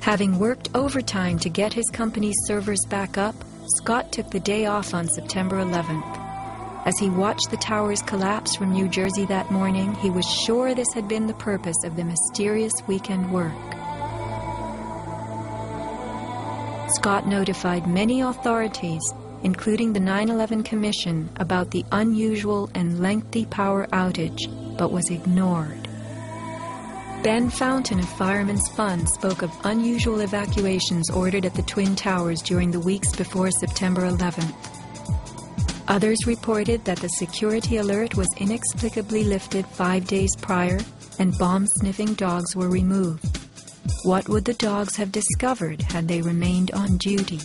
Having worked overtime to get his company's servers back up, Scott took the day off on September 11th. As he watched the towers collapse from New Jersey that morning, he was sure this had been the purpose of the mysterious weekend work. Scott notified many authorities, including the 9/11 Commission, about the unusual and lengthy power outage, but was ignored. Ben Fountain of Fireman's Fund spoke of unusual evacuations ordered at the Twin Towers during the weeks before September 11th. Others reported that the security alert was inexplicably lifted 5 days prior and bomb-sniffing dogs were removed. What would the dogs have discovered had they remained on duty?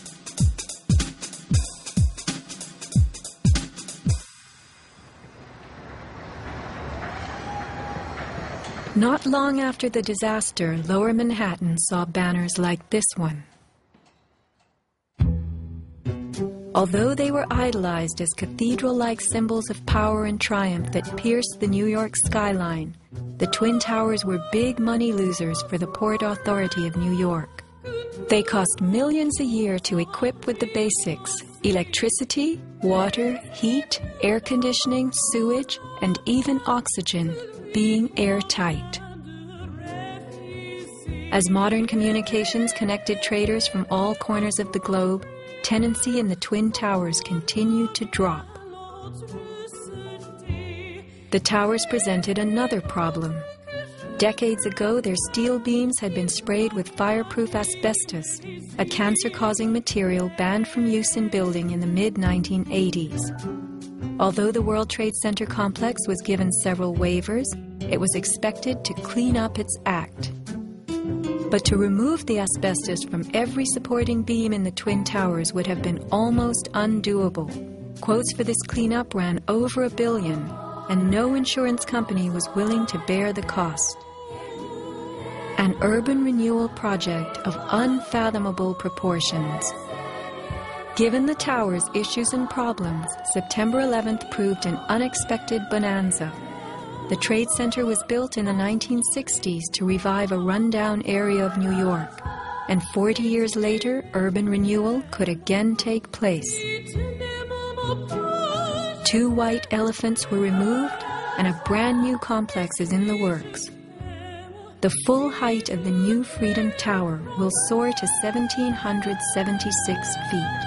Not long after the disaster, Lower Manhattan saw banners like this one. Although they were idolized as cathedral-like symbols of power and triumph that pierced the New York skyline, the Twin Towers were big money losers for the Port Authority of New York. They cost millions a year to equip with the basics: electricity, water, heat, air conditioning, sewage, and even oxygen, being airtight. As modern communications connected traders from all corners of the globe, tenancy in the Twin Towers continued to drop. The towers presented another problem. Decades ago, their steel beams had been sprayed with fireproof asbestos, a cancer-causing material banned from use in building in the mid-1980s. Although the World Trade Center complex was given several waivers, it was expected to clean up its act. But to remove the asbestos from every supporting beam in the Twin Towers would have been almost undoable. Quotes for this cleanup ran over $1 billion, and no insurance company was willing to bear the cost. An urban renewal project of unfathomable proportions. Given the tower's issues and problems, September 11th proved an unexpected bonanza. The Trade Center was built in the 1960s to revive a rundown area of New York, and 40 years later, urban renewal could again take place. 2 white elephants were removed, and a brand new complex is in the works. The full height of the new Freedom Tower will soar to 1,776 feet.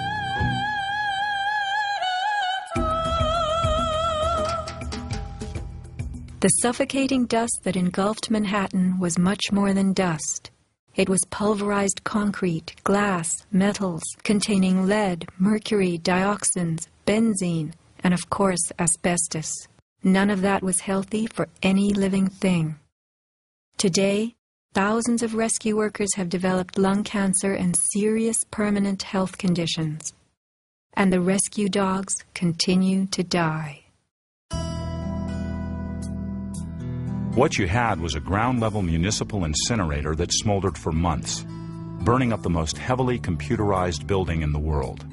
The suffocating dust that engulfed Manhattan was much more than dust. It was pulverized concrete, glass, metals containing lead, mercury, dioxins, benzene, and of course asbestos. None of that was healthy for any living thing. Today, thousands of rescue workers have developed lung cancer and serious permanent health conditions. And the rescue dogs continue to die. What you had was a ground-level municipal incinerator that smoldered for months, burning up the most heavily computerized building in the world.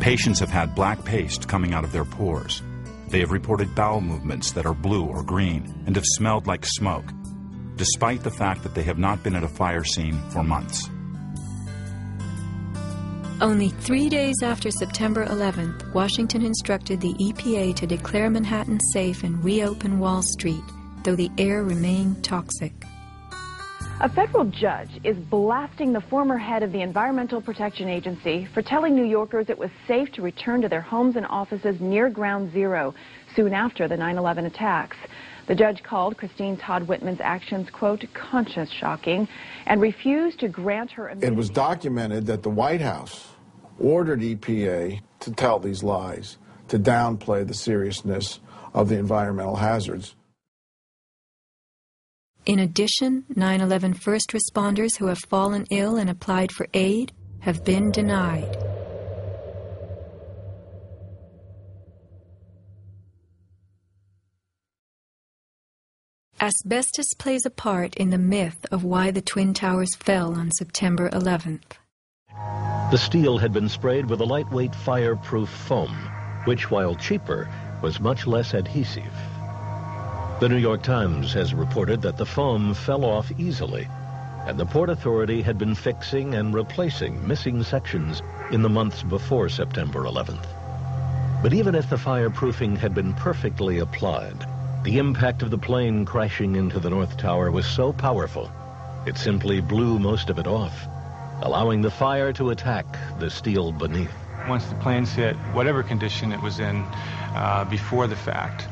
Patients have had black paste coming out of their pores. They have reported bowel movements that are blue or green and have smelled like smoke, despite the fact that they have not been at a fire scene for months. Only 3 days after September 11th, Washington instructed the EPA to declare Manhattan safe and reopen Wall Street, though the air remained toxic. A federal judge is blasting the former head of the Environmental Protection Agency for telling New Yorkers it was safe to return to their homes and offices near Ground Zero soon after the 9/11 attacks. The judge called Christine Todd Whitman's actions, quote, conscience shocking, and refused to grant her immunity. It was documented that the White House ordered EPA to tell these lies, to downplay the seriousness of the environmental hazards. In addition, 9/11 first responders who have fallen ill and applied for aid have been denied. Asbestos plays a part in the myth of why the Twin Towers fell on September 11th. The steel had been sprayed with a lightweight fireproof foam, which, while cheaper, was much less adhesive. The New York Times has reported that the foam fell off easily, and the Port Authority had been fixing and replacing missing sections in the months before September 11th. But even if the fireproofing had been perfectly applied, the impact of the plane crashing into the North Tower was so powerful, it simply blew most of it off, allowing the fire to attack the steel beneath. Once the planes hit, whatever condition it was in before the fact,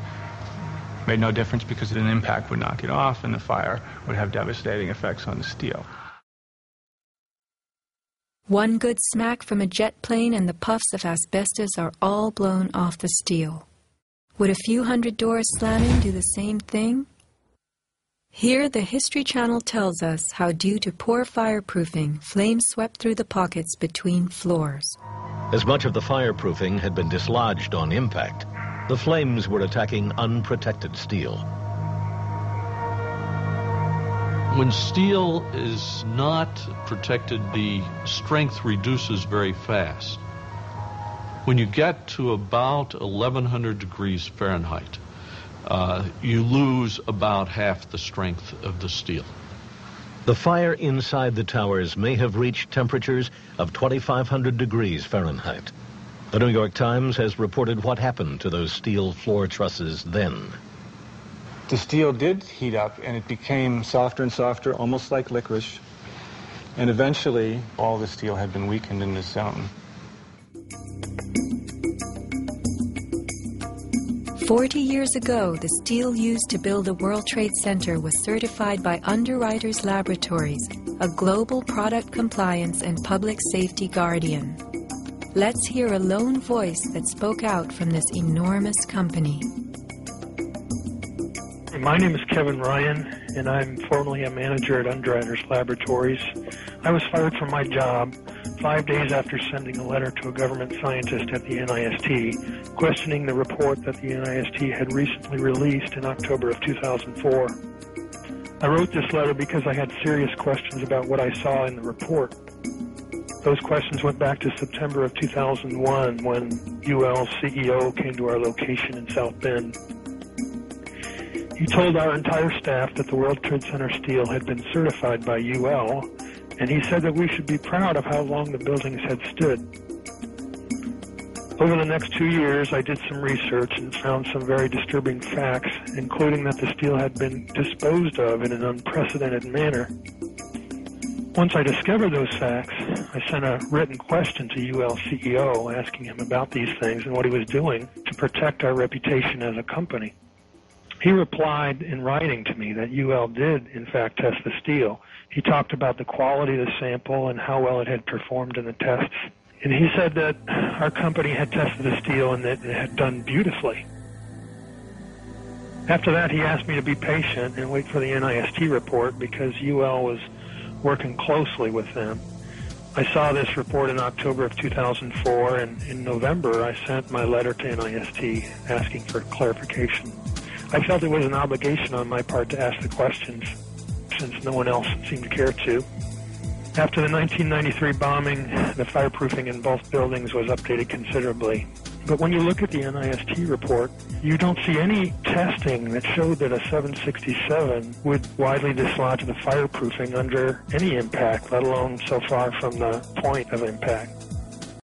made no difference because an impact would knock it off and the fire would have devastating effects on the steel. One good smack from a jet plane and the puffs of asbestos are all blown off the steel. Would a few hundred doors slamming do the same thing? Here, the History Channel tells us how, due to poor fireproofing, flames swept through the pockets between floors. As much of the fireproofing had been dislodged on impact, the flames were attacking unprotected steel. When steel is not protected, the strength reduces very fast. When you get to about 1100 degrees Fahrenheit, you lose about half the strength of the steel. The fire inside the towers may have reached temperatures of 2,500 degrees Fahrenheit. The New York Times has reported what happened to those steel floor trusses then. The steel did heat up and it became softer and softer, almost like licorice. And eventually, all the steel had been weakened in this zone. 40 years ago, the steel used to build the World Trade Center was certified by Underwriters Laboratories, a global product compliance and public safety guardian. Let's hear a lone voice that spoke out from this enormous company. My name is Kevin Ryan, and I'm formerly a manager at Underwriters Laboratories. I was fired from my job 5 days after sending a letter to a government scientist at the NIST questioning the report that the NIST had recently released in October of 2004. I wrote this letter because I had serious questions about what I saw in the report. Those questions went back to September of 2001 when UL's CEO came to our location in South Bend. He told our entire staff that the World Trade Center steel had been certified by UL, and he said that we should be proud of how long the buildings had stood. Over the next 2 years, I did some research and found some very disturbing facts, including that the steel had been disposed of in an unprecedented manner. Once I discovered those facts, I sent a written question to UL CEO asking him about these things and what he was doing to protect our reputation as a company. He replied in writing to me that UL did, in fact, test the steel. He talked about the quality of the sample and how well it had performed in the tests. And he said that our company had tested the steel and that it had done beautifully. After that, he asked me to be patient and wait for the NIST report because UL was working closely with them. I saw this report in October of 2004, and in November, I sent my letter to NIST asking for clarification. I felt it was an obligation on my part to ask the questions, since no one else seemed to care to. After the 1993 bombing, the fireproofing in both buildings was updated considerably. But when you look at the NIST report, you don't see any testing that showed that a 767 would widely dislodge the fireproofing under any impact, let alone so far from the point of impact.